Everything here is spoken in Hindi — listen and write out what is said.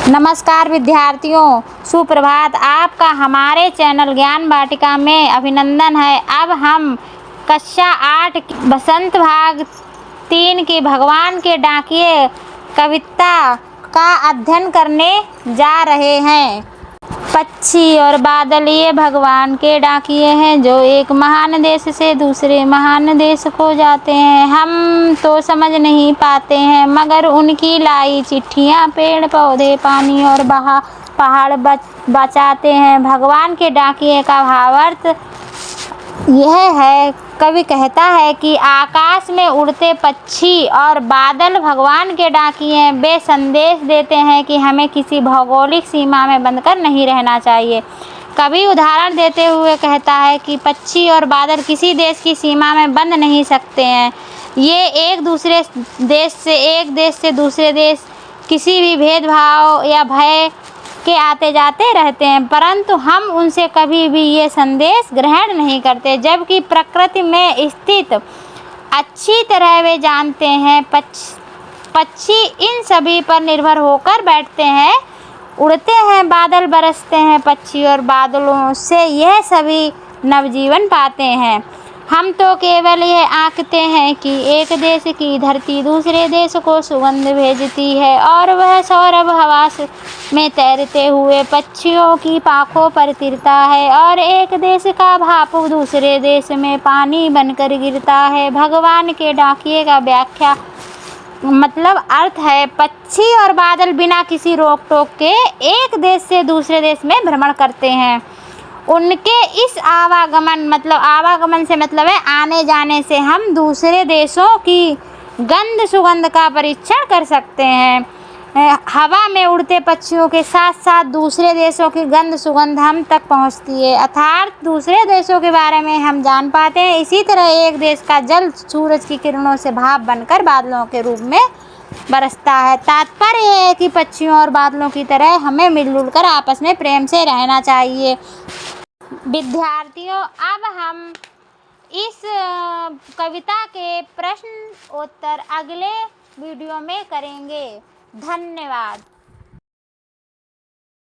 नमस्कार विद्यार्थियों, सुप्रभात। आपका हमारे चैनल ज्ञान वाटिका में अभिनंदन है। अब हम कक्षा 8 बसंत भाग 3 की भगवान के डाकिये कविता का अध्ययन करने जा रहे हैं। पक्षी और बादल ये भगवान के डाकिये हैं जो एक महान देश से दूसरे महान देश को जाते हैं। हम तो समझ नहीं पाते हैं मगर उनकी लाई चिट्ठियाँ पेड़ पौधे पानी और पहाड़ बचाते हैं। भगवान के डाकिये का भावार्थ यह है, कवि कहता है कि आकाश में उड़ते पक्षी और बादल भगवान के डाकिये वे संदेश देते हैं कि हमें किसी भौगोलिक सीमा में बंधकर नहीं रहना चाहिए। कवि उदाहरण देते हुए कहता है कि पक्षी और बादल किसी देश की सीमा में बंध नहीं सकते हैं। ये एक देश से दूसरे देश किसी भी भेदभाव या भय के आते जाते रहते हैं, परंतु हम उनसे कभी भी ये संदेश ग्रहण नहीं करते। जबकि प्रकृति में स्थित अच्छी तरह वे जानते हैं पक्षी इन सभी पर निर्भर होकर बैठते हैं, उड़ते हैं, बादल बरसते हैं। पक्षी और बादलों से यह सभी नवजीवन पाते हैं। हम तो केवल यह आंकते हैं कि एक देश की धरती दूसरे देश को सुगंध भेजती है और वह सौरभ हवा में तैरते हुए पक्षियों की पाखों पर तिरता है और एक देश का भाप दूसरे देश में पानी बनकर गिरता है। भगवान के डाकिये का व्याख्या मतलब अर्थ है, पक्षी और बादल बिना किसी रोक टोक के एक देश से दूसरे देश में भ्रमण करते हैं। उनके इस आवागमन से मतलब है आने जाने से हम दूसरे देशों की गंध सुगंध का परीक्षण कर सकते हैं। हवा में उड़ते पक्षियों के साथ साथ दूसरे देशों की गंध सुगंध हम तक पहुंचती है, अर्थात दूसरे देशों के बारे में हम जान पाते हैं। इसी तरह एक देश का जल सूरज की किरणों से भाप बनकर बादलों के रूप में बरसता है। तात्पर्य यह है कि पक्षियों और बादलों की तरह हमें मिलजुल कर आपस में प्रेम से रहना चाहिए। विद्यार्थियों, अब हम इस कविता के प्रश्न उत्तर अगले वीडियो में करेंगे। धन्यवाद।